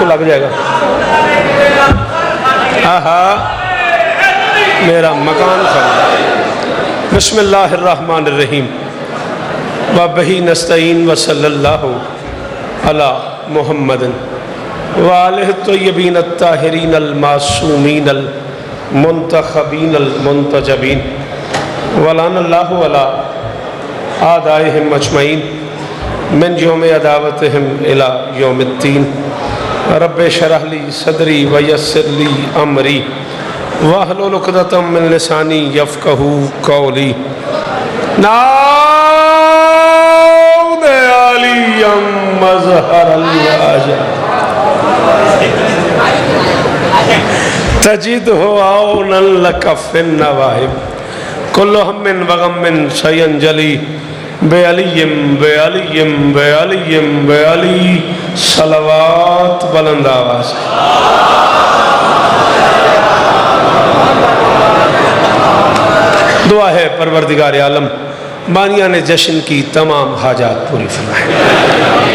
इथों लग जाएगा। आहा मेरा मकान खड़ा। बिस्मिल्लाहिर्रहमानिर्रहीम व बिही नस्तईन व सल्लल्लाहु अला मुहम्मदिन व आलिहि तय्यबीन अत्ताहिरीन अल मासूमीन अल मुंतखबीन अल मुंतजबीन व लअनल्लाहु अला आदाइहिम अजमईन मिन यौम अदावतिहिम इला यौमिद्दीन। रब्बे शरह ली सदरी व यस्सिर ली अमरी वहलुल उक़दतम मिन लिसानी यफ़क़हू क़ौली। नाऊद अलियम मज़हरल वाजा तजिदहु औनन लक फ़िन नवाइब कुल्लु हम्मिन व गम्मिन सयंजली बेअलियम बेअलियम बेअलियम बेअली सलवात बुलंद आवाज़। दुआ है परवरदिगार आलम बानिया ने जश्न की तमाम हाजात पूरी फरमाए।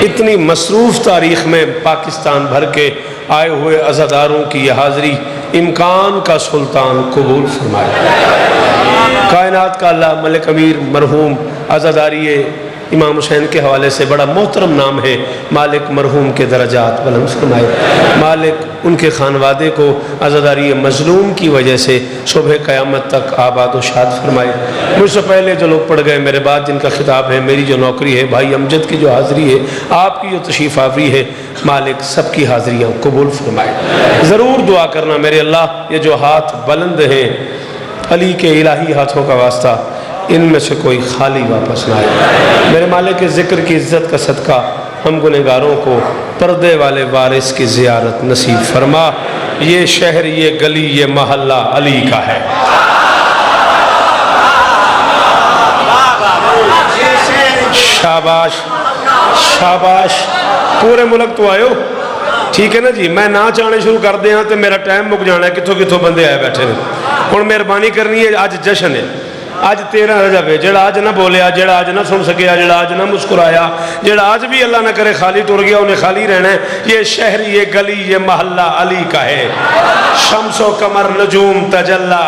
इतनी मसरूफ़ तारीख़ में पाकिस्तान भर के आए हुए अज़ादारों की यह हाज़री इम्कान का सुल्तान कबूल फरमाए। कायनात का अल्लाह मलिक अमीर मरहूम अज़ादारी इमाम हुसैन के हवाले से बड़ा मोहतरम नाम है। मालिक मरहूम के दरजात बुलंद फरमाए। मालिक उनके खानवादे को अज़ादारी मज़लूम की वजह से सुबह क़यामत तक आबाद व शाद फरमाए। मुझसे पहले जो लोग पढ़ गए, मेरे बाद जिनका खिताब है, मेरी जो नौकरी है, भाई अमजद की जो हाज़री है, आपकी जो तशरीफ़ आवरी है, मालिक सबकी हाज़रियाँ कबूल फरमाए। ज़रूर दुआ करना मेरे अल्लाह ये जो हाथ बुलंद हैं अली के इलाही हाथों का वास्ता, इनमें से कोई खाली वापस ना आए। मेरे मालिक के ज़िक्र की इज़्ज़त का सदका हम गुनहगारों को पर्दे वाले वारिस की ज़ियारत नसीब फरमा। ये शहर, ये गली, ये महल्ला अली का है। शाबाश शाबाश। पूरे मुल्क तो आयो, ठीक है ना जी। मैं ना चाहने शुरू कर दिया तो मेरा टाइम मुक जाना है। कितों कितों बंदे आए बैठे ने। हुण मेहरबानी करनी है, अज जश्न है, अज 13 रजब है। जेड़ा अज ना बोलिया, जेड़ा अज ना सुन सकिया, जेड़ा अज ना मुस्कुराया, जेड़ा अज भी अल्लाह ना करे खाली टुर गया, उन्हें खाली रहना है। ये शहर, ये गली, ये महल्ला अली का है। शम्सो कमर नजूम तजल्ला।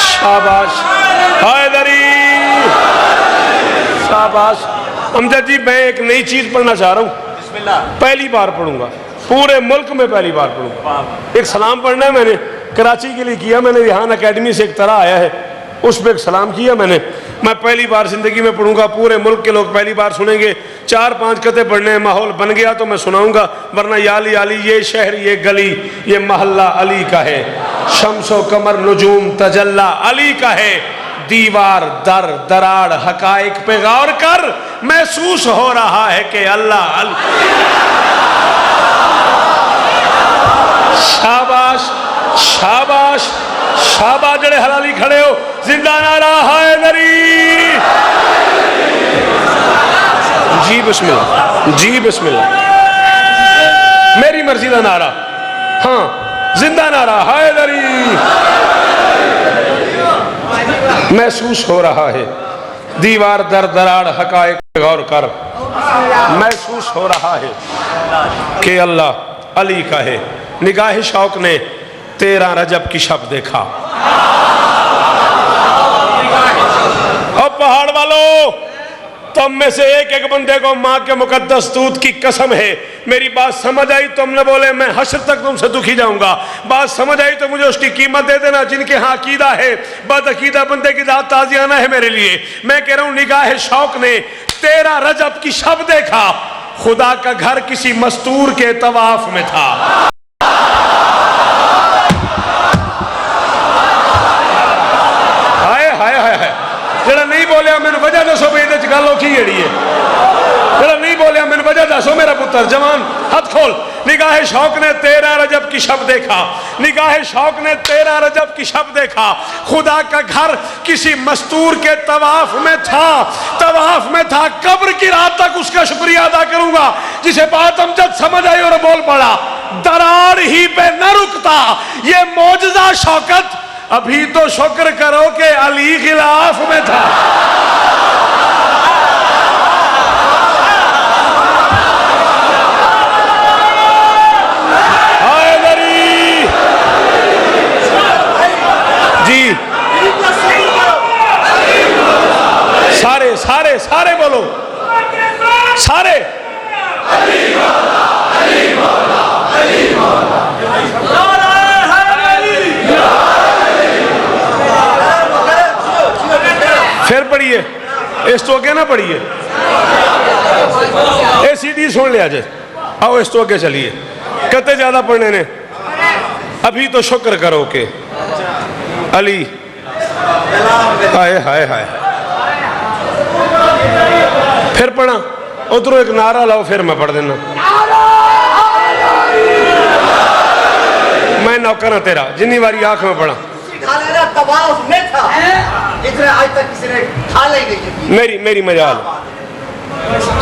शाबाश हैदरी, शाबाश। अमजद जी मैं एक नई चीज पढ़ना चाह रहा हूँ, पहली बार पढ़ूंगा, पूरे मुल्क में पहली बार पढ़ूंगा। एक सलाम पढ़ना है, मैंने कराची के लिए किया, मैंने रिहान अकेडमी से एक तरह आया है, उस पर एक सलाम किया मैंने। मैं पहली बार जिंदगी में पढ़ूंगा, पूरे मुल्क के लोग पहली बार सुनेंगे। 4-5 कते पढ़ने हैं, माहौल बन गया तो मैं सुनाऊंगा, वरना याली आली। ये शहर, ये गली, ये महल्ला अली का है। शम्सो कमर नजूम तजल्ला अली का है। दीवार दर दराड़ हकाइक पे गौर कर, महसूस हो रहा है कि अल्लाह अली। शाबाश शाबाश शाबाश। जड़े हलाली खड़े हो, जिंदा नारा हैदरी। जी बिस्मिल्लाह, जी बिस्मिल्लाह। मेरी मर्जी का नारा, हाँ, जिंदा नारा हैदरी। महसूस हो रहा है, दीवार दर दराड़ हकाइक पे गौर कर, महसूस हो रहा है कि अल्लाह अली का है। निगाह शौक ने 13 रजब की शब देखा। अब पहाड़ वालों, तुम में से एक एक बंदे को माँ के मुकद्दस दूध की कसम है, मेरी बात समझ आई? तुमने बोले मैं हश्र तक तुमसे दुखी जाऊंगा। बात समझ आई तो मुझे उसकी कीमत दे देना। जिनके यहाँ अकीदा है, बद अकीदा बंदे की दात ताजियाना है मेरे लिए। मैं कह रहा हूँ, निगाह शौक ने 13 रजब की शब देखा। खुदा का घर किसी मस्तूर के तवाफ में था। जरा नहीं बोलिया मैंने वजह दसो भी ये गल औखी जड़ी है। जरा नहीं बोलिया मैंने वजह दसो मेरा पुत्र जवान, हाथ खोल। निगाह शौक ने 13 रजब की शब देखा। निगाह शौक ने 13 रजब की शब देखा। खुदा का घर किसी मस्तूर के तवाफ में था, तवाफ में था। कब्र की रात तक उसका शुक्रिया अदा करूंगा। जिसे बात अमजद समझ आई और बोल पड़ा, दरार ही पे न रुकता। ये मौजज़ा शौकत, अभी तो शुक्र करो कि अली खिलाफ में था। फिर पढ़िए, इस तो अगे ना पढ़िए, ACD सुन लिया जे। आओ इस तो अगे चलिए। कते ज्यादा पढ़ने ने? अभी तो शुक्र करो के अली, हाय हाय हाय। फिर पढ़ा, उधरों एक नारा लाओ, फिर मैं पढ़ देना। मैं नौकर हूं तेरा, जिन्नी बारी आंख में पढ़ा। मेरी मजाल।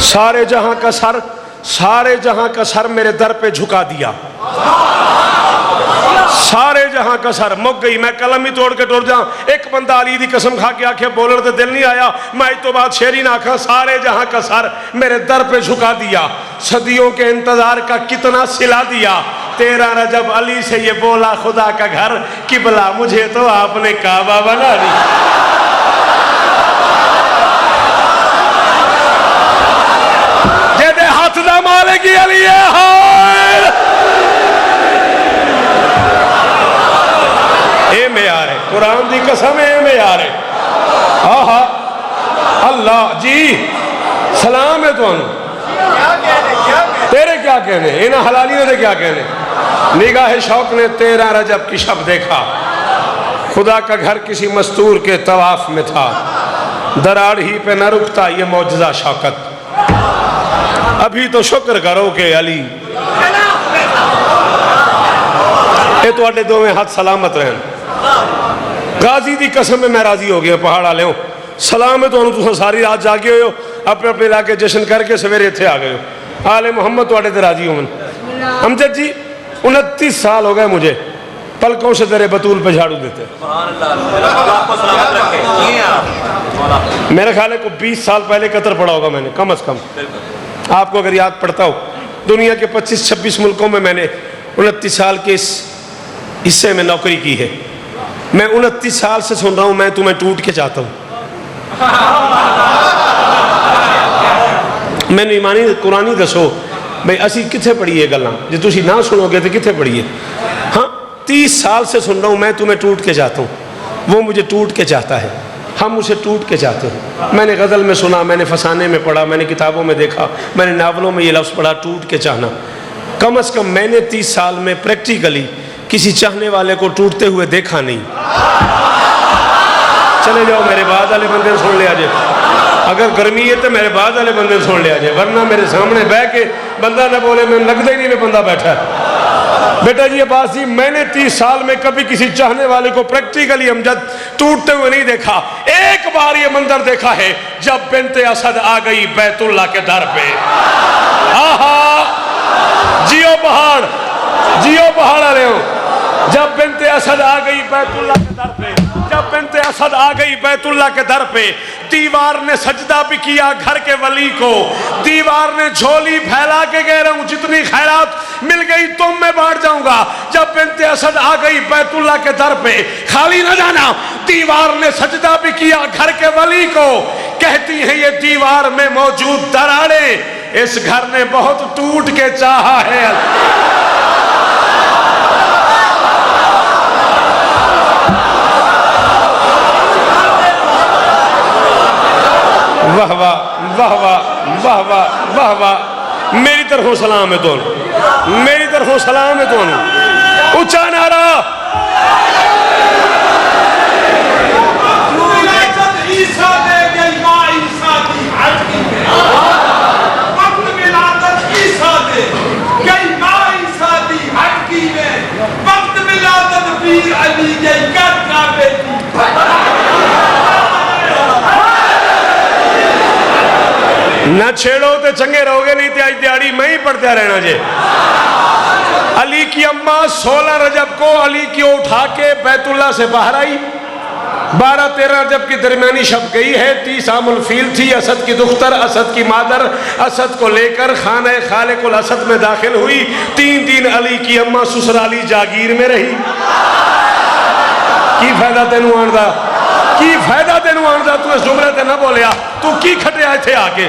सारे जहां का सर, सारे जहां का सर मेरे दर पे झुका दिया। सारे जहां का सर मुक गई। मैं कलम ही तोड़ के टुर जा। एक बंदा अली दी कसम खा के आखे बोलने तो दिल नहीं आया, मैं तो बात शेरी ना आखा। सारे जहां का सर मेरे दर पे झुका दिया, सदियों के इंतजार का कितना सिला दिया। 13 रजब अली से ये बोला खुदा का घर किबला, मुझे तो आपने काबा बना दिया। जेदे हाथ दा मालिक अली है। ए मेयार है, कुरान दी कसम है, मेयार है। हाँ हाँ अल्लाह जी सलाम है तुहानू। तेरे क्या कहने, इन्हें हलाली ने क्या कहने। निगाह शौक ने 13 रजब की शब देखा, खुदा का घर किसी मस्तूर के तवाफ में था। दराड़ ही पे न रुकता ये मौजज़ा शौकत, अभी तो शुक्र करो के अली। ये तो दोवें हाथ सलामत रहन। गाजी दी कसम में मैं राजी हो गया। पहाड़ वाले सलाम है तो सारी रात जागे हो, अपने अपने इलाके जश्न करके सवेरे इतने आ गए हो। आले मोहम्मद थोड़े ते राजी होवन। अमजद जी 29 साल हो गए मुझे पलकों से तेरे बतूल पे झाड़ू देते। मेरे ख्याल है को 20 साल पहले कतर पड़ा होगा मैंने, कम अज कम। आपको अगर याद पड़ता हो, दुनिया के 25-26 मुल्कों में मैंने 29 साल के इस हिस्से में नौकरी की है। मैं 29 साल से सुन रहा हूं, मैं तुम्हें टूट के चाहता हूं। मैंने ईमानी कुरानी दसो भाई असी किथे पढ़िए गल्लां, जो तुसी ना सुनोगे तो किथे पढ़िए। हाँ 30 साल से सुन रहा हूं, मैं तुम्हें टूट के चाहता हूं, वो मुझे टूट के चाहता है, हम उसे टूट के चाहते हैं। मैंने गज़ल में सुना, मैंने फसाने में पढ़ा, मैंने किताबों में देखा, मैंने नावलों में ये लफ्ज़ पढ़ा, टूट के चाहना। कम अज़ कम मैंने 30 साल में प्रैक्टिकली किसी चाहने वाले को टूटते हुए देखा नहीं। चले जाओ मेरे बाद वाले बंदे सुन लिया जाए, अगर गर्मी है तो मेरे बाद वाले बंदे सुन लिया जाए, वरना मेरे सामने बह के बंदा ना बोले, मैं लगता ही नहीं मैं बंदा बैठा है। बेटा जी अब्बास जी, मैंने 30 साल में कभी किसी चाहने वाले को प्रैक्टिकली अमजद टूटते हुए नहीं देखा। एक बार ये मंजर देखा है जब बिन्ते असद आ गई बैतुल्लाह के दर पे। आहा जियो पहाड़, जियो पहाड़ वाले हो। जब बिन्ते असद आ गई बैतुल्लाह के दर पे, जब बिन्ते असद आ गई बैतुल्लाह के दर पे, दीवार ने सजदा भी किया घर के वली को। दीवार ने झोली फैला के कह रहा हूं जितनी खैरात मिल गई तुम मैं बांट जाऊंगा। जब बिन्ते असद आ गई बैतुल्लाह के दर पे, खाली न जाना, दीवार ने सजदा भी किया घर के वली को। कहती है ये दीवार में मौजूद दरारें, इस घर ने बहुत टूट के चाहा है। वाह वाह वाह वाह वाह वाह वाह वाह। मेरी तरफों सलाम है दोनों, मेरी तरफों सलाम है दोनों। ऊंचा नारा न छेड़ो तो चंगे रहोगे, नहीं तो आज दिहाड़ी मैं ही पढ़ता रहना जे। अली की अम्मा 16 रजब को अली की उठा के बैतुल्लाह से बाहर आई। 12-13 रजब की दरमियानी शब गई है। 30 आमुल फील थी। असद की दुख्तर, असद की मादर असद को लेकर खाने खालिकुल असद में दाखिल हुई। 3 दिन अली की अम्मा ससुराली जागीर में रही। की फायदा तेनू आने का, की फायदा तेनू आने का, तू इस जुमले ते ना बोलिया, तू की खटिया इत्थे आके।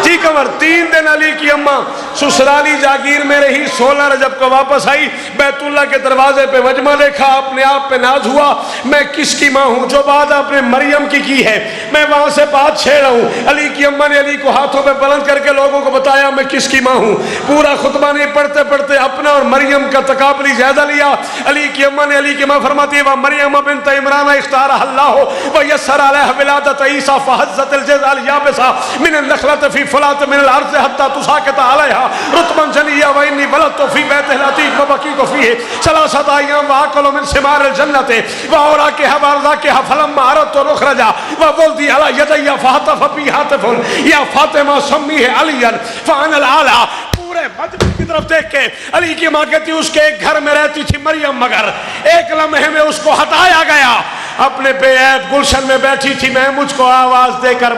जी कमर 3 दिन अली की अम्मा ससुराली जागीर में रही, 16 रजब को वापस आई, बैतुल्ला के दरवाजे पे मजमा देखा, अपने आप पे नाज हुआ, मैं किसकी माँ हूँ? जो बात आपने मरियम की है, मैं वहां से बात छेड़ रहा हूँ। अली की अम्मा ने अली को हाथों पे बुलंद करके लोगों को बताया मैं किसकी माँ हूँ। पूरा खुतबा नहीं पढ़ते पढ़ते अपना और मरियम का तकाबली जायजा लिया। अली की अम्मा ने, अली की माँ फरमाती है, मरियम बिन्त इमरान इख्तारहा अल्लाह व यस्सर अलैहा विलादत ईसा फहज़्ज़त अल-जज़अल याबिसा मिन अन-नख़लति फी फलात मिन अल-अर्ज़ हत्ता तुसाक़िता अलैहा रुतबन जनिय्या व इन्नी वलदतु फी बैतिल अतीक़ व बक़ीतु फ़ीहि सलासत अय्याम व आकलु मिन सिमार अल-जन्नति व औराक़िहा व अर्ज़ाक़िहा फलम्मा अरदतु उख़रजा व वुल्दी अला यदैया फहतफ़ बी हातिफ़ुन या फ़ातिमा सम्मीह अलियन फ़अना अल-आला। पूरे मजमे की तरफ देख के अली की माँ कहती उसके एक घर में रहती थी मरियम, मगर एक लम्हे में उसको हटाया गया। अपने बेऐब गुलशन में बैठी थी मैं, मुझको आवाज देकर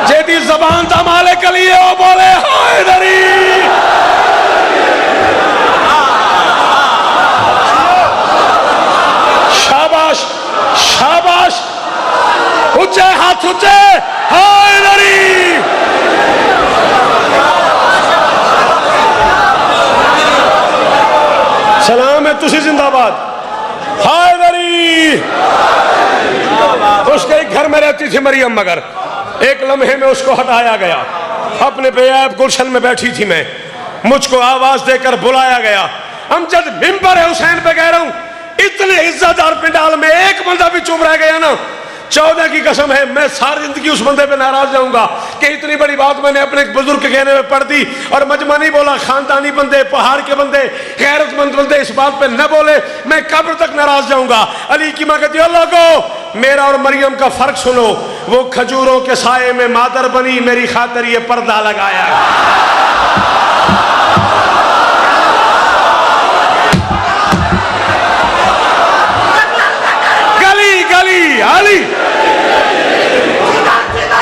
जेदी जबान था माले के लिए वो बोले हैदरी। शाबाश शाबाश, ऊंचे हाथ ऊंचे, हैदरी। सलाम है तुसी जिंदाबाद, हैदरी। उसके एक घर में रहती थी मरियम, मगर एक लम्हे में उसको हटाया गया। अपने बेऐब गुलशन में बैठी थी मैं, मुझको आवाज देकर बुलाया गया। अमजद मिंबर है हुसैन पे कह रहा हूं, इतने इज्जतदार पिंडाल में एक बंदा भी चुप रह गया ना, 14 की कसम है मैं सारी जिंदगी उस बंदे पे नाराज जाऊंगा कि इतनी बड़ी बात मैंने अपने बुजुर्ग के कहने में पढ़ दी और मजमा नहीं बोला। खानदानी बंदे, पहाड़ के बंदे, गैरतमंद बंदे इस बात पे न बोले, मैं कब्र तक नाराज जाऊंगा। अली की माँ कहती है लोगों, मेरा और मरियम का फर्क सुनो, वो खजूरों के साये में मादर बनी, मेरी खातिर ये पर्दा लगाया। गली गली अली,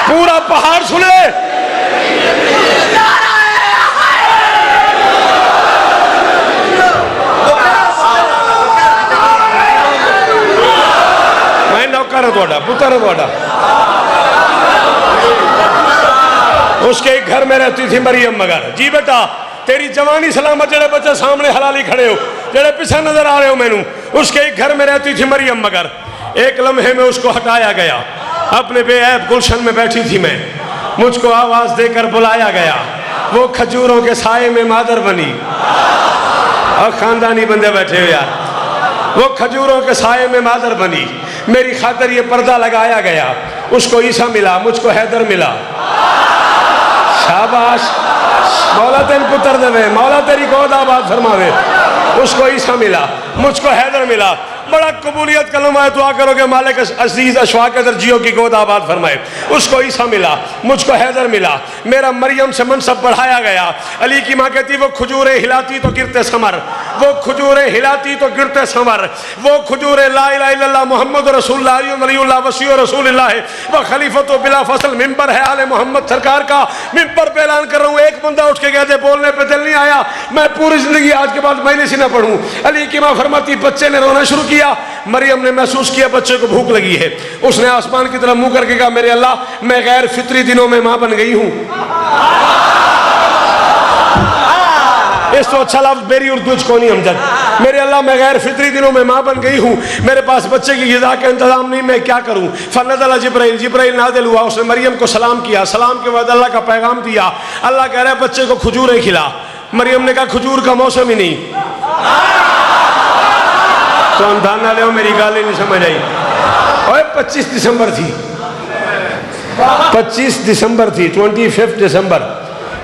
पूरा पहाड़ सुने। मैं नौकर है थोड़ा, पुत्र है थोड़ा। उसके एक घर में रहती थी मरियम, मगर जी बेटा तेरी जवानी सलामत, जेड़े बच्चे सामने हलाली खड़े हो, जेड़े पीछे नजर आ रहे हो मैनू, उसके एक घर में रहती थी मरियम, मगर एक लम्हे में उसको हटाया गया। अपने बेऐब गुलशन में बैठी थी मैं, मुझको आवाज देकर बुलाया गया। वो खजूरों के साये में मादर बनी। और खानदानी बंदे बैठे हो यार, वो खजूरों के साये में मादर बनी, मेरी खातिर ये पर्दा लगाया गया। उसको ईसा मिला, मुझको हैदर मिला। शाबाश, मौला तेन पुत्र देवे, मौला तेरी गोद आबाद फरमावे। उसको ईसा मिला, मुझको हैदर मिला। बड़ा कबूलियत कलमा है, दुआ करोगे मालिक अजीज अशवाक दर्जियों की गोद आबाद फरमाए। उसको ईसा मिला, मुझको हैदर मिला। मेरा मरियम से मनसब बढ़ाया गया। अली की माँ कहती वो खजूरें हिलाती तो गिरते समर, वो खजूरें हिलाती तो गिरते समर, वो खजूरें ला इलाहा इल्लल्लाह मुहम्मद रसूलुल्लाह वलीउल्लाह वसीउ रसूलुल्लाह व खलीफतो बिला फसल मिंबर है आले मोहम्मद सरकार का। मिंबर पे ऐलान कर रहा हूँ, एक बंदा उठ के कहते बोलने पे दिल नहीं आया, मैं पूरी जिंदगी आज के बाद महीने से ना पढ़ूं। अली की माँ फरमाती बच्चे ने रोना शुरू किया। मरियम ने महसूस किया बच्चे को भूख लगी है। उसने आसमान की तरफ मुंह करके कहा मेरे अल्लाह मैं गैर फितरी दिनों में मां बन गई हूं। इस तो अच्छा लफ्ज मेरी उर्दू को नहीं हमजद। मेरे अल्लाह मैं गैर फितरी दिनों में मां बन गई हूं, मेरे पास बच्चे की ग़िज़ा का इंतजाम नहीं, मैं क्या करूं। फनज़ल जिब्राइल, जिब्राइल नाज़िल हुआ, उसने मरियम को सलाम किया। सलाम के बाद अल्लाह का पैगाम दिया। अल्लाह कह रहा है बच्चे को खजूरें खिला। मरियम ने कहा खजूर का मौसम ही नहीं। तो अंधाना ले, मेरी गाल ही नहीं समझ आई। और 25 दिसंबर थी, 25 दिसंबर थी, 25 दिसंबर।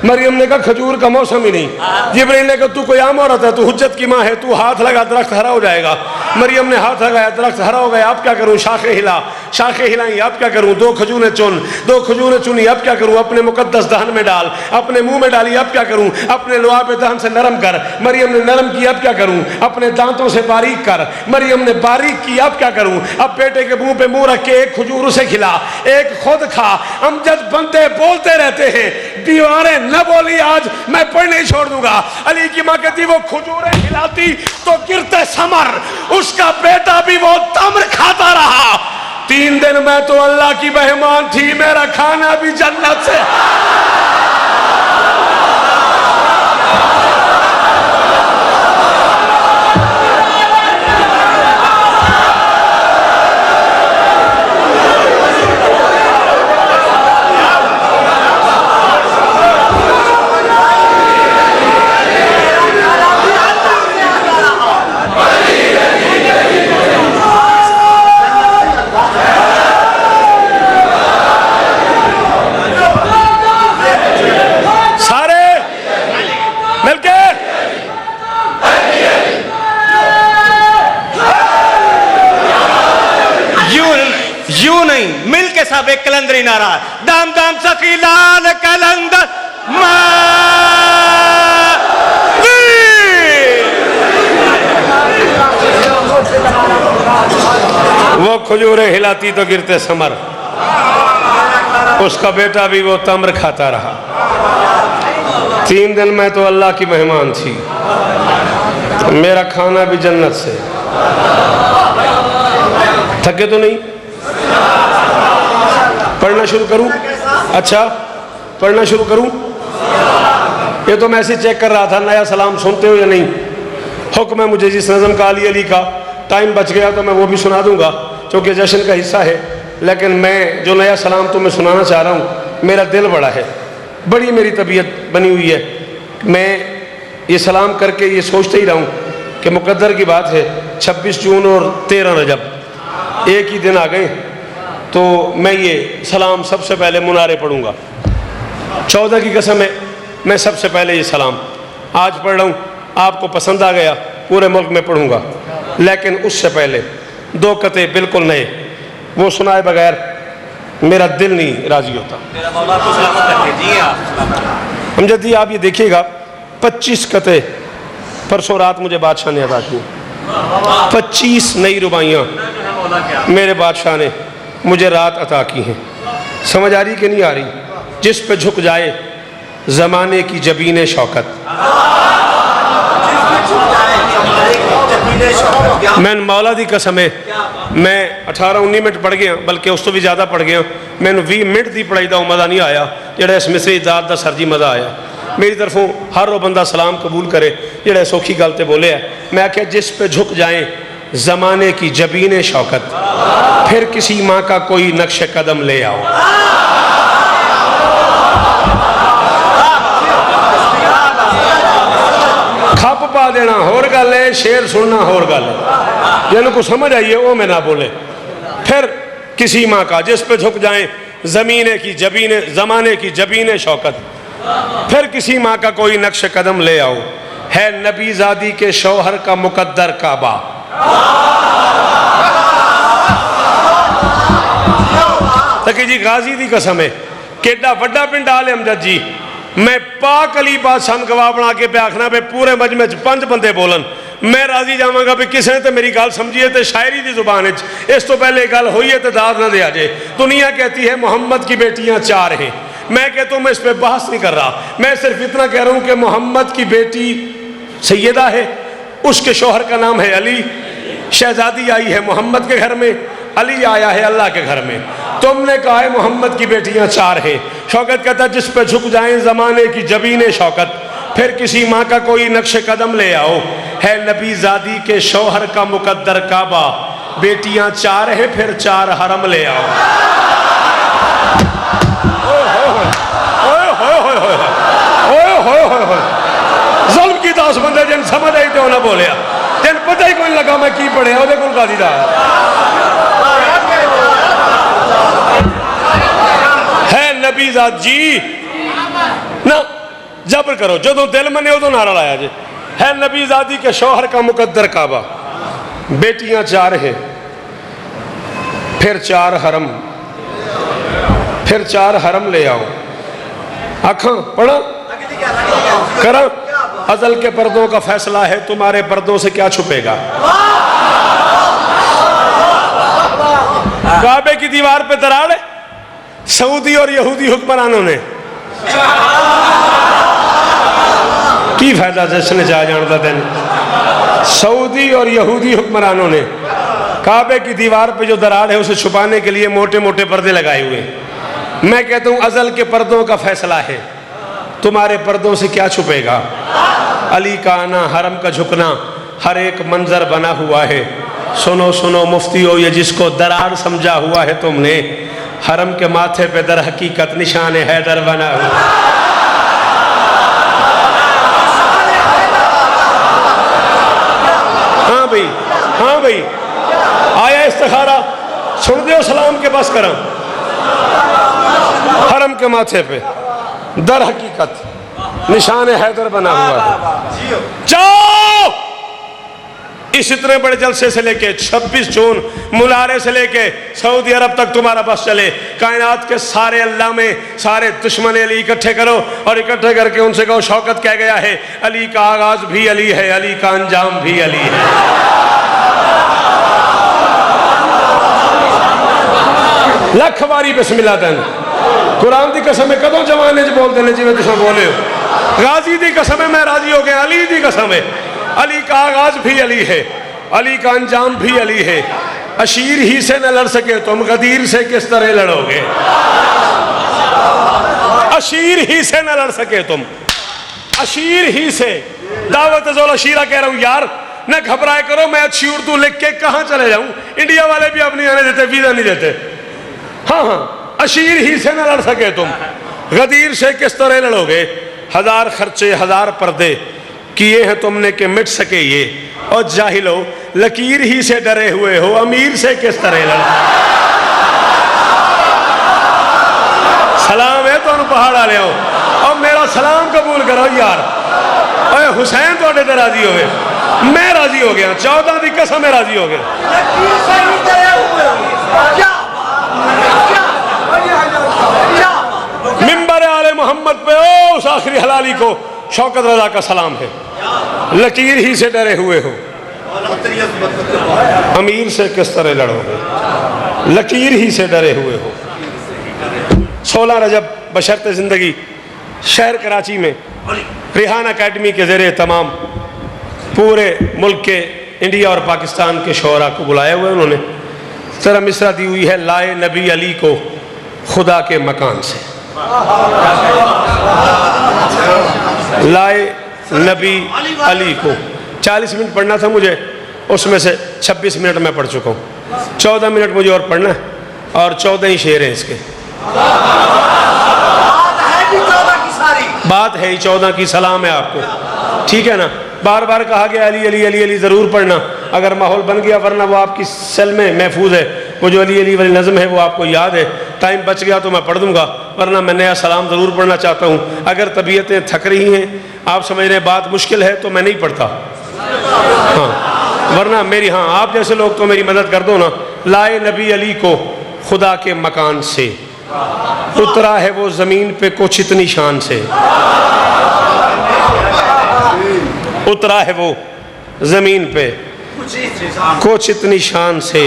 मरियम ने कहा खजूर का मौसम ही नहीं। जिब्राइल ने कहा तू कोई आम औरत है, तू हुज्जत की माँ है, तू हाथ लगा दरख्त हरा हो जाएगा। मरियम ने हाथ लगाया, दरख्त हरा हो गया। अब क्या करूं, शाखें हिला, शाखें हिलाई, अब क्या करूं, 2 खजूरें चुन, 2 खजूरें चुनी, अब क्या करूं, अपने मुकद्दस दहन में डाल, अपने मुंह में डाली, अब क्या करूं, अपने लुआब दहन से नरम कर। मरियम ने नरम की, अब क्या करूं, अपने दांतों से बारीक कर। मरियम ने बारीक की, अब क्या करूं, अब बेटे के मुंह पे मुंह रख के एक खजूर उसे खिला, एक खुद खा। अमजद बंदे बोलते रहते हैं, दीवारें न बोली आज मैं पढ़ नहीं छोड़ दूंगा। अली की माँ कहती वो खजूरें खिलाती तो गिरते समर, उसका बेटा भी वो तम्र खाता रहा। 3 दिन मैं तो अल्लाह की मेहमान थी, मेरा खाना भी जन्नत से। यूं नहीं, मिल के सब एक कलंदरी नारा, दाम दाम सखी लाल कलंदर वो खजूरें हिलाती तो गिरते समर, उसका बेटा भी वो तम्र खाता रहा। 3 दिन मैं तो अल्लाह की मेहमान थी, मेरा खाना भी जन्नत से। थके तो नहीं? पढ़ना शुरू करूं? अच्छा, पढ़ना शुरू करूं? ये तो मैं ऐसे चेक कर रहा था नया सलाम सुनते हो या नहीं। हुक्म है मुझे जिस नज़म का अली का, टाइम बच गया तो मैं वो भी सुना दूंगा क्योंकि जश्न का हिस्सा है। लेकिन मैं जो नया सलाम तुम्हें सुनाना चाह रहा हूँ, मेरा दिल बड़ा है, बड़ी मेरी तबीयत बनी हुई है। मैं ये सलाम करके ये सोचते ही रहूँ कि मुकद्दर की बात है 26 जून और 13 रजब एक ही दिन आ गए, तो मैं ये सलाम सबसे पहले मुनारे पढ़ूंगा। 14 की कसम है, मैं सबसे पहले ये सलाम आज पढ़ रहा हूँ। आपको पसंद आ गया, पूरे मुल्क में पढ़ूंगा। लेकिन उससे पहले 2 कते बिल्कुल नए, वो सुनाए बगैर मेरा दिल नहीं राजी होता। हमजदी आप ये देखिएगा, 25 कते परसों रात मुझे बादशाह ने अदा की। 25 नई रुबाइयाँ मेरे बादशाह ने मुझे रात अता की हैं। समझ आ रही कि नहीं आ रही? जिस पे झुक जाए ज़माने की जबीन शौकत। मैं मौला दी कसम है, मैं 18-19 मिनट पढ़ गया, बल्कि उस तो भी ज़्यादा पढ़ गया। मैंने 20 मिनट की पढ़ाई का मज़ा नहीं आया जोड़ा इस मिसरी दाद का सर जी मज़ा आया। मेरी तरफों हर वो बंदा सलाम कबूल करे जोड़ा सौखी गल ते बोले है। मैं आख्या जिस पे झुक जाए ज़माने की जबीन शौकत, फिर किसी माँ का कोई नक्श कदम ले आओ। खप पा देना होर गल है, शेर सुनना होर गल है। जिनको समझ आइए वो मैं ना बोले। फिर किसी माँ का, जिस पे झुक जाए ज़मीने की जबीन, ज़माने की जबीन शौकत, फिर किसी माँ का कोई नक्श कदम ले आओ। है नबी ज़ादी के शौहर का मुकद्दर काबा। तकी जी गाजी दी कसम है, केडा वड्डा पिंड आले अमजद जी। मैं पाक अली बादशाह गवाह बना के पे आखना पे पूरे मजमे 5 बंदे बोलन, मैं राजी जावांगा भी किसी ने तो मेरी गल समझिए तो शायरी की जुबान इस तो पहले गल हुई है तो दाद ना दिया जाए। दुनिया कहती है मोहम्मद की बेटियां 4 हैं, मैं कहता हूँ मैं इस पर बहस नहीं कर रहा। मैं सिर्फ इतना कह रहा हूँ कि मोहम्मद की बेटी सैयदा है, उसके शौहर का नाम है अली। शहजादी आई है मोहम्मद के घर में, अली आया है अल्लाह के घर में। तुमने कहा है मोहम्मद की बेटियां 4 हैं। शौकत कहता जिस पे झुक जाएं ज़माने की जबीन शौकत, फिर किसी माँ का कोई नक्श कदम ले आओ। है नबी ज़ादी के शौहर का मुकद्दर काबा, बेटियां 4 हैं फिर 4 हरम ले आओ। ज़ुल्म की दास बंदे जिन समझ आई तो ना बोलिया, जिन पता ही कोई लगा मैं की पढ़िया वो को गादी दा है नबी ज़ाद जी ना जबर करो, जो दिल मने उदो नारा लाया जे। है नबी ज़ादी के शौहर का मुकद्दर काबा, बेटियां 4 हैं फिर 4 हरम, फिर 4 हरम ले आओ। आखा पढ़ा करा, अज़ल के पर्दों का फैसला है, तुम्हारे पर्दों से क्या छुपेगा। काबे की दीवार पे दरार है, सऊदी और यहूदी हुक्मरानों ने की फायदा जश्न जा जान का दिन। सऊदी और यहूदी हुक्मरानों ने काबे की दीवार पे जो दरार है उसे छुपाने के लिए मोटे मोटे पर्दे लगाए हुए हैं। मैं कहता हूँ अजल के पर्दों का फैसला है, तुम्हारे पर्दों से क्या छुपेगा। अली का आना, हरम का झुकना, हर एक मंजर बना हुआ है। सुनो सुनो मुफ्तियों, ये जिसको दरार समझा हुआ है तुमने, हरम के माथे पे दर हकीकत निशान हैदर बना हुआ। हाँ भाई, हाँ भाई, आया इस्तिखारा, सुन दो सलाम के बस करा। हरम के माथे पे दर हकीकत निशान हैदर बना हुआ है। जाओ इस इतने बड़े जलसे से लेके 26 जून मुनारे से लेके सऊदी अरब तक तुम्हारा बस चले। कायनात के सारे अल्लाह में सारे दुश्मन अली इकट्ठे करो और इकट्ठे करके उनसे कहो शौकत कह गया है, अली का आगाज भी अली है, अली का अंजाम भी अली है। लख बारी बिस्मिल्लाह दन कुरान की कसम है, कदों जमाने च बोलते हैं जिवें तुसीं बोले हो। गाजी की कसम है, मैं राजी हो गया। अली की कसम है, अली का आगाज भी अली है, अली का अंजाम भी अली है। अशीर ही से न लड़ सके तुम, गदीर से किस तरह लड़ोगे। अशीर ही से न लड़ सके तुम, अशीर ही से। दावत ज़ोल अशीरा कह रहा हूं यार, न घबराए करो, मैं अच्छी उर्दू लिख के कहां चले जाऊं। इंडिया वाले भी अब नहीं आने देते, वीजा नहीं देते। हाँ हाँ, अशीर ही से न लड़ सके तुम, गदीर से किस तरह लड़ोगे। हजार खर्चे हजार पर्दे किए हैं तुमने कि मिट सके ये, और जाहिलो लकीर ही से डरे हुए हो, अमीर से किस तरह लड़ो। सलाम है तो पहाड़ आ ले आओ और मेरा सलाम कबूल करो यार। ओए हुसैन थोड़े ते राजी हो गए, मैं राजी हो गया, 14 की कसम में राजी हो गया। मिंबर आले मोहम्मद पे ओ उस आखिरी हलाली को शौकत रजा का सलाम है। लकीर ही से डरे हुए हो, अमीर से किस तरह लड़ोगे। लकीर ही से डरे हुए हो। 16 रजब बशर्ते जिंदगी शहर कराची में रिहान अकेडमी के ज़रिए तमाम पूरे मुल्क के इंडिया और पाकिस्तान के शोरा को बुलाया हुआ है। उन्होंने तरह मिसरा दी हुई है, लाए नबी अली को खुदा के मकान से। लाए नबी अली को 40 मिनट पढ़ना था मुझे, उसमें से 26 मिनट मैं पढ़ चुका हूँ। 14 मिनट मुझे और पढ़ना है और 14 ही शेर हैं इसके। बात है ही 14 की। सलाम है आपको, ठीक है ना। बार बार कहा गया अली अली अली अली ज़रूर पढ़ना अगर माहौल बन गया, वरना वो आपकी सेल में महफूज है। वो जो अली अली वाली नज़म है वो आपको याद है। टाइम बच गया तो मैं पढ़ दूंगा, वरना मैं नया सलाम ज़रूर पढ़ना चाहता हूँ। अगर तबीयतें थक रही हैं, आप समझ रहे हैं बात मुश्किल है, तो मैं नहीं पढ़ता। हाँ, वरना मेरी, हाँ आप जैसे लोग तो मेरी मदद कर दो ना। लाए नबी अली को खुदा के मकान से, उतरा है वो ज़मीन पे कुछ इतनी शान से। उतरा है वो ज़मीन पे कुछ इतनी शान से,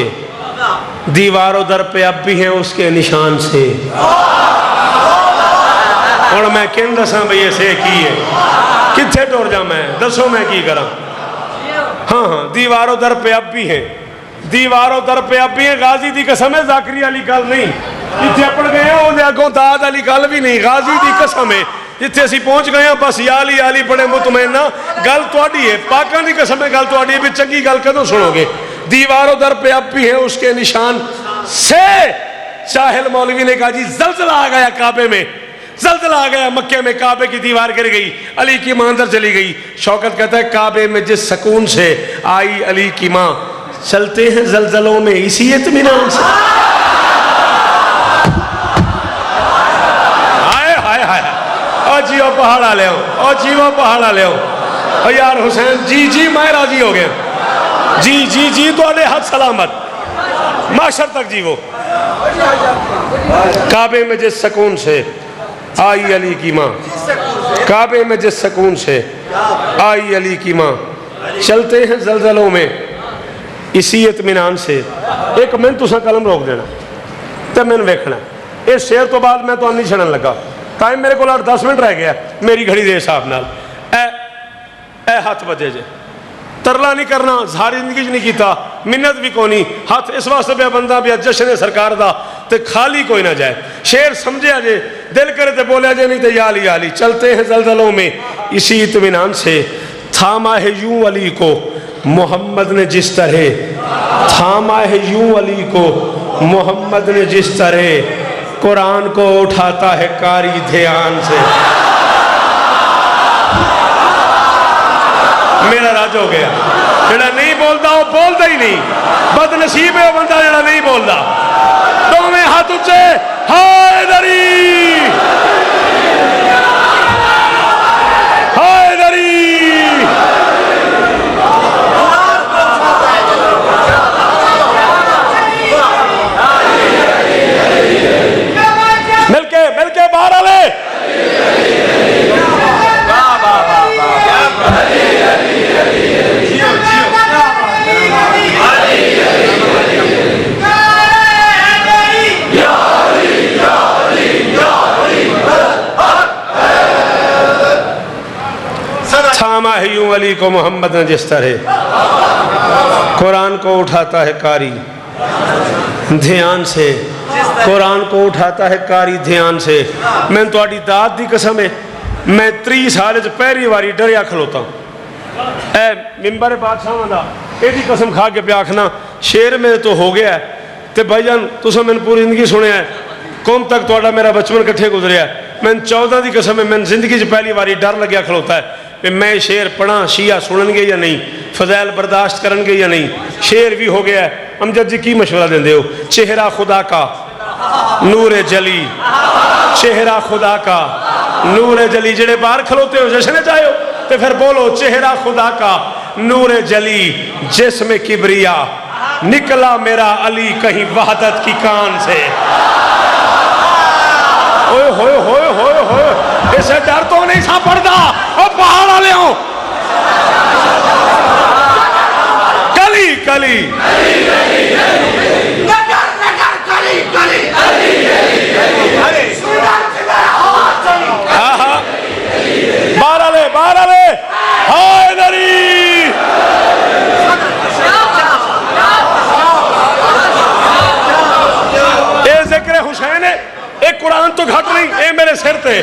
दीवारों दर पे अब भी हैं उसके निशान से। और मैं किन दसा भैया से की है, कितने टोर जा मैं दसो मैं की करा। हाँ हाँ, दीवारों दर पे अब भी हैं, दीवारों दर पे अब भी हैं। गाजी दी कसम है, जाकरी अली कल नहीं जिथे पड़ गए वो अगों दाद अली कल भी नहीं। गाजी दी कसम है, जिथे असी पहुंच गए बस याली आली बड़े मुतमैना। गल तुहाडी है, पाकां दी कसम है, गल तुहाडी है। भी चंगी गल कदों सुनोगे। दीवारों दर पे अब भी है उसके निशान से। साहिल मौलवी ने कहा जी जलजला आ गया काबे में, जलजला आ गया मक्के में, काबे की दीवार गिर गई, अली की मां अंदर चली गई। शौकत कहता है काबे में जिस सुकून से आई अली की मां, चलते हैं जलजलों में इसी इत्मीनान से। हाय हाय हाय, और जीवो पहाड़ा ले आओ, और जीवो पहाड़ा ले आओ। और यार हुसैन जी जी मैं राजी हो गया, जी जी जी तुहाडे हाथ सलामत, माशर तक जीवो। काबे में जिस सुकून से आई अली की मां, काबे में जिस सुकून से आई अली की मां, चलते हैं जलजलों में इसी इत्मीनान से। एक मिनट तुसा कलम रोक देना तो मैंने वेखना इस शेर तो बाद मैं तो नहीं छड़न लगा। टाइम मेरे को 10 मिनट रह गया मेरी घड़ी के हिसाब नाल। ए हाथ बजे जे तरला नहीं करना, सारी जिंदगी नहीं किया, मिन्नत भी कोनी हाथ इस वास्ते पे बंदा भी जश्न है सरकार दा ते खाली कोई ना जाए शेर समझे जे दिल करे तो बोले जे नहीं तो याली याली चलते हैं जलजलों में इसी इत्मीनान से थामा है यूं अली को मोहम्मद ने जिस तरह थामा है यूं अली को मोहम्मद ने जिस तरह कुरान को उठाता है कारी ध्यान से। मेरा राज हो गया जड़ा नहीं बोलता वो बोलता ही नहीं बदनसीब है वो बंदा जड़ा नहीं बोलता। दोवें हाथ उच्चे हैदरी हैदरी मिलके मिलके बाहर आले थामा है यूं अली को मोहम्मद ने जिस तरह कुरान को उठाता है कारी ध्यान से कुरान को उठाता है कारी ध्यान से। मैं थोड़ी दात की कसम है मैं 30 साल पहली बारी डरिया खलोता ए मिंबर बादशाह का यही कसम खा के पे आखना शेर मेरे तो हो गया तो भाईजान तुसा मैंने पूरी जिंदगी सुने है कौम तक थोड़ा मेरा बचपन कट्ठे गुजरिया मैं 14 की कसम है मैं जिंदगी पहली बारी डर लग्या खलोता है कि मैं शेर पढ़ा शिया सुननगे या नहीं फजैल बर्दाश्त करनगे या नहीं। शेर भी हो गया है अमजद जी की मशवरा देंदे हो चेहरा खुदा का नूर जली चेहरा खुदा का नूर जली जेड़े बाहर खलोते हो जश्न चाहे हो तो फिर बोलो चेहरा खुदा का नूर जली जिसमें किबरिया निकला मेरा अली कहीं वहदत की कान से। ओए होए होए होए होए इसे डर तो नहीं सा पड़ता और बाहर आ ले कली कली बाहर आ ले हैदरी ये जिक्र हुसैन है एक कुरान तो घट नहीं ये मेरे सिर ते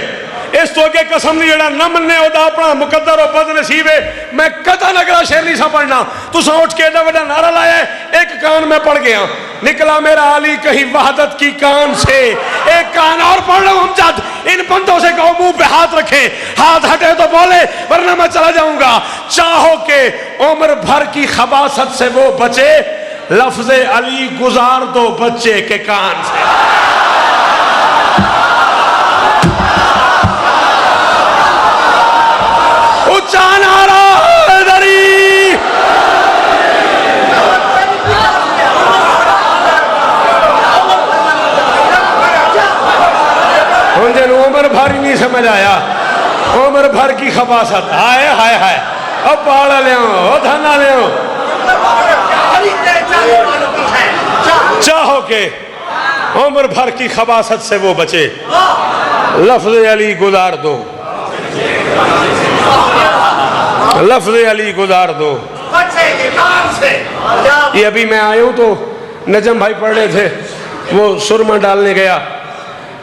इस तो अगे कसम नहीं जड़ा न मन्ने ओदा अपना मुकद्दर और बदनसीब है मैं कदा नगरा शेर नहीं सा पढ़ना तुसा उठ के एडा बड़ा नारा लाया एक कान में पढ़ गया निकला मेरा अली कहीं वहदत की कान से एक कान और पढ़ लो हम जद इन बंदों से कहो मुंह पे हाथ रखे हाथ हटे तो बोले वरना मैं चला जाऊंगा। चाहो के उम्र भर की खबासत से वो बचे लफ्ज़े अली गुजार दो बच्चे के कान से। ऊंचा नारा हैदरी मुझे उम्र भर ही नहीं समझ आया उम्र भर की खबासत हाय हाय हाय अब पहाड़ा ले धना ले चाहो के उम्र भर की खबासत से वो बचे लफ्ज़ अली गुजार दो लफ्ज़ अली गुजार दो। ये अभी मैं आया हूँ तो नजम भाई पढ़ रहे थे वो सुरमा डालने गया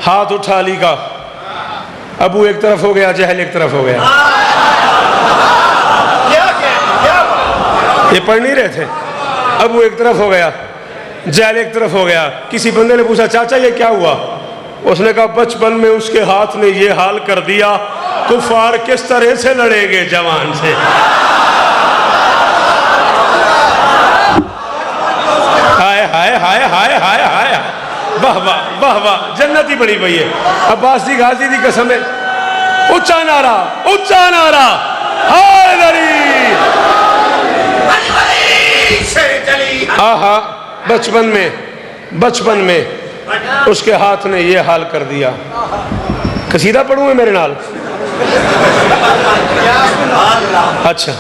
हाथ उठा अली का अबू एक तरफ हो गया जहल एक तरफ हो गया ये पढ़ नहीं रहे थे अबू एक तरफ हो गया जहल एक तरफ हो गया। किसी बंदे ने पूछा चाचा ये क्या हुआ उसने कहा बचपन में उसके हाथ ने ये हाल कर दिया कुफार किस तरह से लड़ेंगे जवान से। हाय हाय हाय हाय हाय हाय वाह वाह वाह वाह जन्नत ही बड़ी पई है। अब्बास जी गाजी दी कसम है उच्चा नारा हैदरी आहा बचपन में उसके हाथ ने ये हाल कर दिया। कसीदा पढ़ूं मैं मेरे नाल अच्छा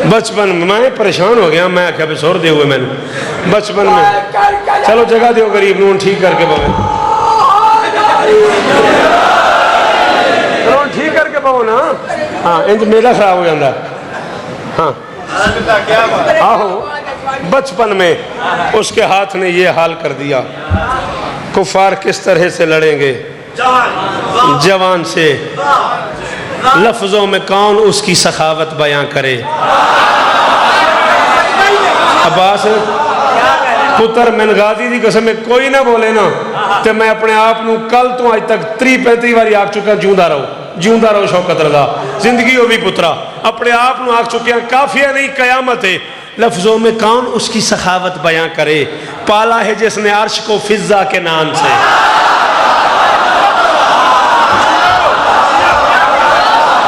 बचपन में मैं परेशान हो गया मैं आख्या भी सुर दे हुए मैंने बचपन में चलो जगह दो गरीब नून ठीक करके पावे ठीक करके पाओ ना हाँ इंज मेला खराब हो जाता हाँ आहो बचपन में उसके हाथ ने ये हाल कर दिया। कुफार किस तरह से लड़ेंगे जवान से, लफ्जों में कौन उसकी सखावत बयां करे। अब्बास पुत्र मैन गाजी की कसम में कोई ना बोले ना तो मैं अपने आप को कल तो अज तक 30-35 बारी आख चुका जिंदा रहो शौकत रजा, जिंदगी हो भी पुत्रा, अपने आप को आख चुके काफिया नहीं कयामत है। लफ्जों में कौन उसकी सखावत बयां करे, पाला है जिसने अर्श को फिजा के नाम से।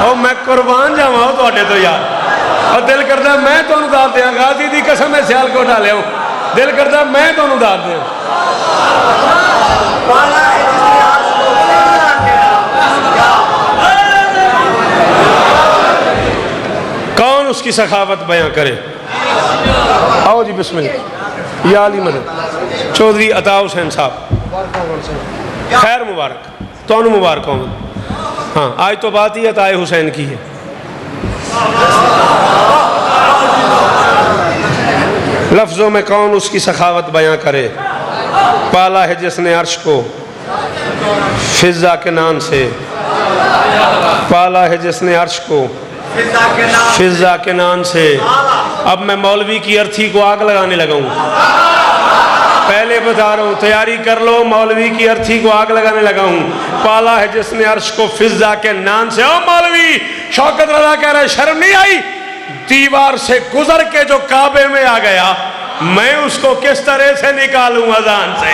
और मैं कुर्बान जावा थोड़े तो यार, और दिल करता मैं तुहानू दस दियां, गाजी की कसम है सियालकोट आ लिया, दिल करता मैं तुहानू दस दियां। कौन उसकी सखावत बयां करे। आओ जी बिस्मिल्लाह। या अली मदद चौधरी अता हुसैन साहब, खैर मुबारक तो मुबारक हो। हाँ आज तो बात ही अताए हुसैन की है। लफ्जों में कौन उसकी सखावत बयां करे, पाला है जिसने अर्श को फिजा के नाम से, पाला है जिसने अर्श को फिजा के नाम से। अब मैं मौलवी की अर्थी को आग लगाने लगा हूं, पहले बता रहा हूं तैयारी कर लो, मौलवी की अर्थी को आग लगाने लगा हूं। पाला है जिसने अर्श को फिजा के नाम से। ओ मौलवी शौकत रजा कह रहे शर्म नहीं आई, दीवार से गुजर के जो काबे में आ गया मैं उसको किस तरह से निकालूं अजान से।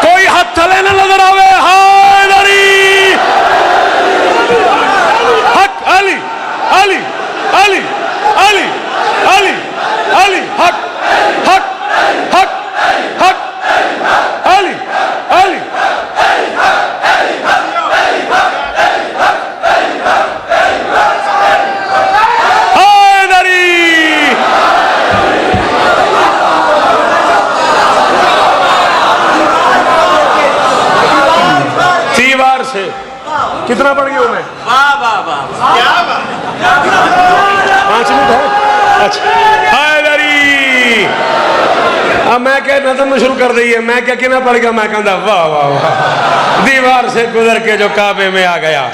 कोई हाथ थले ना नजर आवे। हैदरी हक अली अली अली अली अली अली हक हक हक हक अली अली। दीवार से कितना पड़ गया मैं? वाह वाह वाह क्या बात, 5 मिनट है। अच्छा हैदरी, अब मैं क्या नज़म शुरू कर दी है, मैं क्या कितना पड़ गया, मैं कहता वाह वाह वाह। दीवार से गुजर के जो काबे में आ गया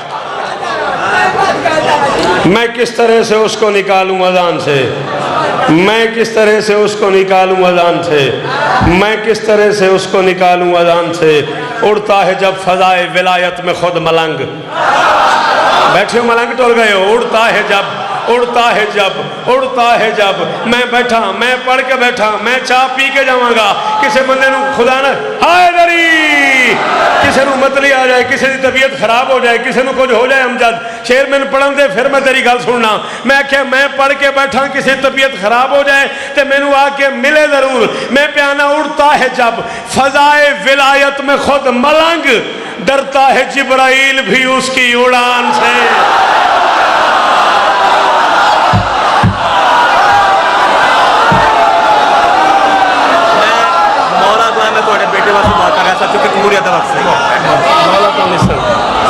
मैं किस तरह से उसको निकालूं अजान से, मैं किस तरह से उसको निकालूं अजान से, मैं किस तरह से उसको निकालूं अजान से। उड़ता है जब फजाए विलायत में खुद मलंग, बैठे हो मलंग टोल गए हो। उड़ता है जब, उड़ता है जब, उड़ता है जब मैं बैठा, मैं पढ़ के बैठा, मैं चाह पी के जावांगा, किसी बंदे नूं खुदा ना हैदरी किसी नूं मतली आ जाए, किसी की तबीयत खराब हो जाए, किसी नूं कुछ हो जाए, अमजद शेर मैंने पढ़न दे फिर मैं तेरी गल सुनना। मैं क्या मैं पढ़ के बैठा, किसी तबीयत खराब हो जाए तो मैनू आके मिले जरूर। मैं प्याना उड़ता है जब फजाए विलायत में खुद मलंग, डरता है जिब्राइल भी उसकी उड़ान से।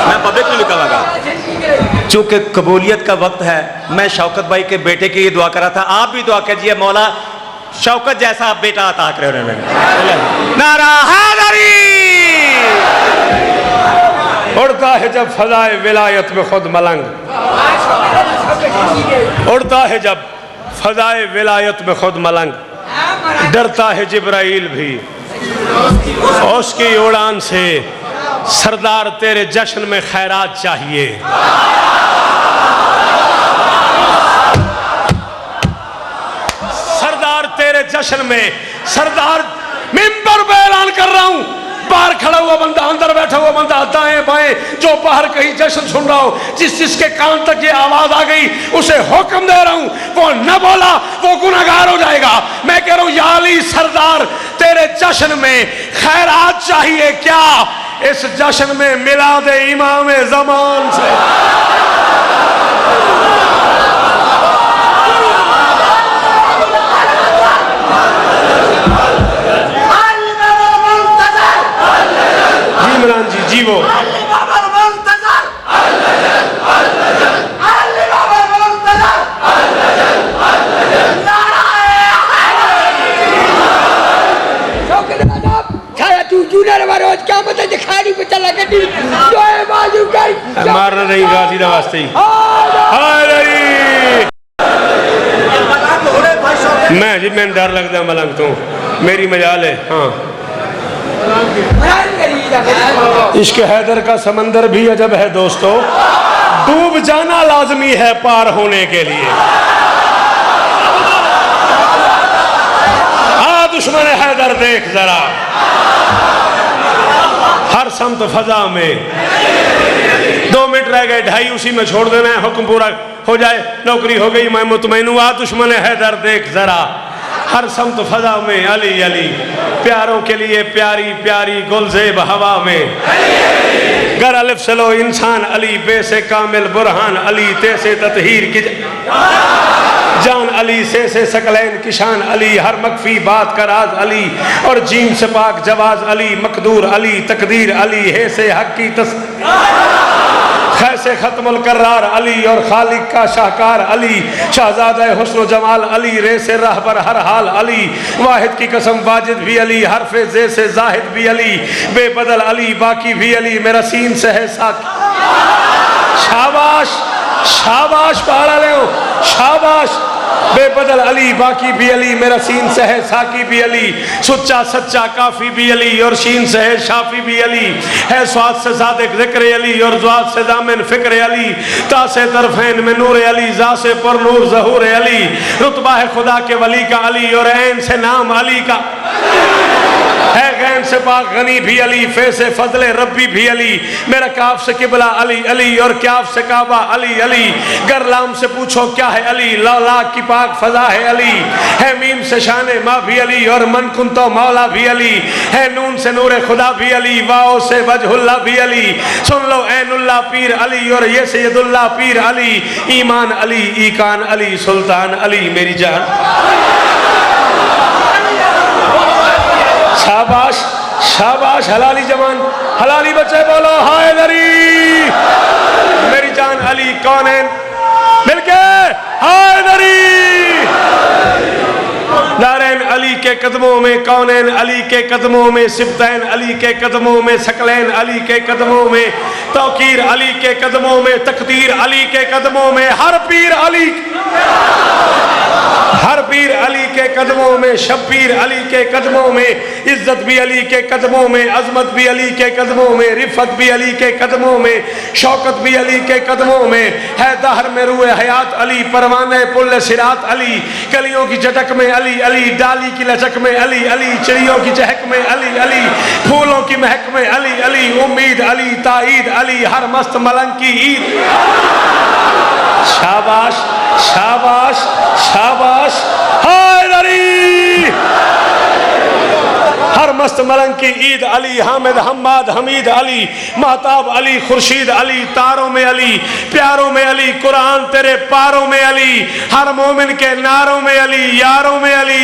मैं पब्लिक में लिखा लगा चूंकि कबूलियत का वक्त है, मैं शौकत भाई के बेटे की दुआ कर रहा था, आप भी दुआ कीजिए मौला शौकत जैसा आप बेटा अता करे। नारा हैदरी। उड़ता है जब फजाए विलायत में खुद मलंग, उड़ता है जब फजाए विलायत में खुद मलंग, डरता है जिब्राइल भी उसकी उड़ान से। सरदार तेरे जश्न में खैरात चाहिए, सरदार तेरे जश्न में, सरदार मिंबर पे ऐलान कर रहा हूं, बाहर खड़ा हुआ बंदा, अंदर बैठा हुआ बंदा, दाएं बाएं जो बाहर कहीं जश्न सुन रहा हो, जिसके कान तक ये आवाज आ गई उसे हुक्म दे रहा हूं, वो न बोला वो गुनहगार हो जाएगा। मैं कह रहा हूं या अली सरदार तेरे जश्न में खैरात चाहिए क्या? इस जश्न में मिला दे इमाम ज़मान से। जी इमरान जी, जी वो वास्ते ही हैदरी। मैं जी मैंने डर लगता मलंग तो मेरी मजाल है। हाँ इश्क हैदर का समंदर भी अजब है दोस्तों, डूब जाना लाजमी है पार होने के लिए। हाँ दुश्मन हैदर देख जरा, हर समत फजा में 2 मिनट रह गए, 2.5 उसी में छोड़ देना है, हुक्म पूरा हो जाए, नौकरी हो गई, मैं मुतमईन हुआ। दुश्मन हैदर देख जरा, हर समत फजा में अली अली, प्यारों के लिए प्यारी प्यारी गुलजेब हवा में। गर अलिफ से लो इंसान अली, बे से कामिल बुरहान अली, ते से ततहीर की जान अली, से सकलैन किशान अली, हर मकफी बात का राज अली, और जीम से पाक जवाज अली, मकदूर अली, तकदीर अली, है से हक की खैसे खत्मुल कर्रार अली, और खालिक का शाहकार अली, शहजादा हुस्न जमाल अली, रे से रहबर हर हाल अली, वाहिद की कसम वाजिद भी अली, हरफे जे से जाहिद भी अली, बेबदल अली बाकी भी अली, मेरा सीन से है साथ। शाबाश शाबाश पहाड़ा ले, शाबाश। बेबदल अली बाकी भी अली, मेरा सीन से है साकी भी अली, सुच्चा सच्चा काफी भी अली, और शीन से है शाफी भी अली, है स्वाद से सादिक जिक्र अली, और ज़्वाद से दामन फिक्र अली, ता से तरफैन में नूर अली, जा से पर नूर ज़हूर अली, रुतबा है खुदा के वली का अली, और ऐन से नाम अली का है, गैन से पाक गनी भी अली, फे से फजले रब्बी भी अली, मेरा काफ से किबला अली अली, और क्याफ से काबा अली अली, गर लाम से पूछो क्या है अली, ला की पाक फजा है अली, है मीम से शान माँ भी अली, और मन कुन तो मौला भी अली, है नून से नूर खुदा भी अली, वाओ से वजहुल्ला भी अली, सुन लो ऐनुल्ला पीर अली, और ये सैयदुल्ला पीर अली, ईमान अली, ईकान अली, सुल्तान अली, मेरी जान। शाबाश शाबाश, हलाली जवान, हलाली बच्चे बोलो हैदरी, मेरी जान अली, कौन है मिलके हैदरी। दारैन अली के कदमों में, कौनैन अली के कदमों में, सिब्तैन अली के कदमों में, सकलैन अली के कदमों में, तौकीर अली के कदमों में, तकदीर अली के कदमों में, हर पीर अली के कदमों में, शब्बीर अली के कदमों में, इज्जत भी अली के कदमों में, अजमत भी अली के कदमों में, रिफत भी अली के कदमों में, शौकत भी अली के कदमों में, है दहर में रूए हयात अली, परवाने पुल सिरात अली, कलियों की झटक में अली अली, डाली की लचक में अली अली, चिड़ियों की चहक में अली अली, फूलों की महक में अली अली, उम्मीद अली, ताईद अली, हर मस्त मलंग की ईद। शाबाश शाबाश शाबाश हैदरी, हर मस्त मलंग की ईद अली, हामिद हम्माद हमीद अली, महताब अली, खुर्शीद अली, तारों में अली, प्यारों में अली, कुरान तेरे पारों में अली, हर मोमिन के नारों में अली, यारों में अली,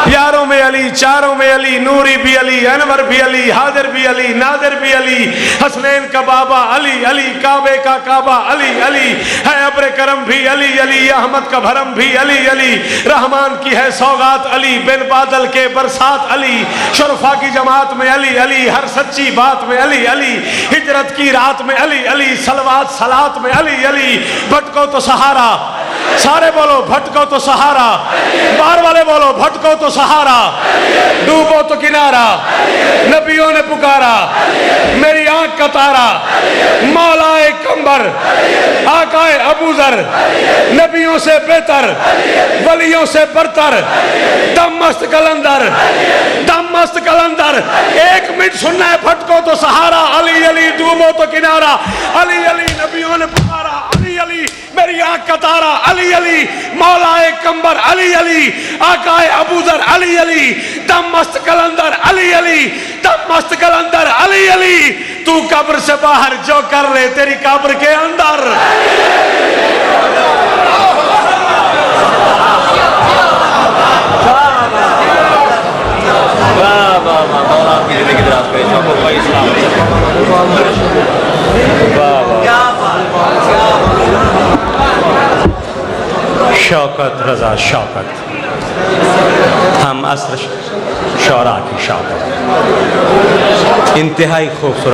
यारों में अली, चारों में अली, नूरी भी अली, अनवर भी अली, हाजिर भी अली, नादिर भी अली, हसनैन का बाबा अली अली, काबे का काबा अली अली, है अब्र करम भी अली अली, अहमद का भरम भी अली अली, रहमान की है सौगात अली, बिन बादल के बरसात अली, शरफा की जमात में अली अली, हर सच्ची बात में अली अली, हिजरत की रात में अली अली, सलवात सलात में अली अली, भटको तो सहारा, सारे बोलो भटको तो सहारा, बाहर वाले बोलो भटको तो सहारा, डूबो तो किनारा, नबियों ने पुकारा, मेरी आंख का तारा, मौलाए कंबर, आकाए अबूजर, नबियों से बेहतर, वलियों से बरतर, दम मस्त कलंदर, दम मस्त कलंदर। 1 मिनट सुनना है, भटको तो सहारा अली अली, डूबो तो किनारा अली अली, नबियों ने पुकारा अली अली, मेरी आंख का तारा अली अली, मौलाए कंबर अली अली, आकाए अबूजर अली अली, दम मस्त कलंदर अली अली, दम मस्त कलंदर अली अली, तू कब्र से बाहर जो कर ले तेरी कब्र के अंदर। शौकत रजा शौकत, हम असर शौरा की शौकत, इंतहाई खूबसूरत।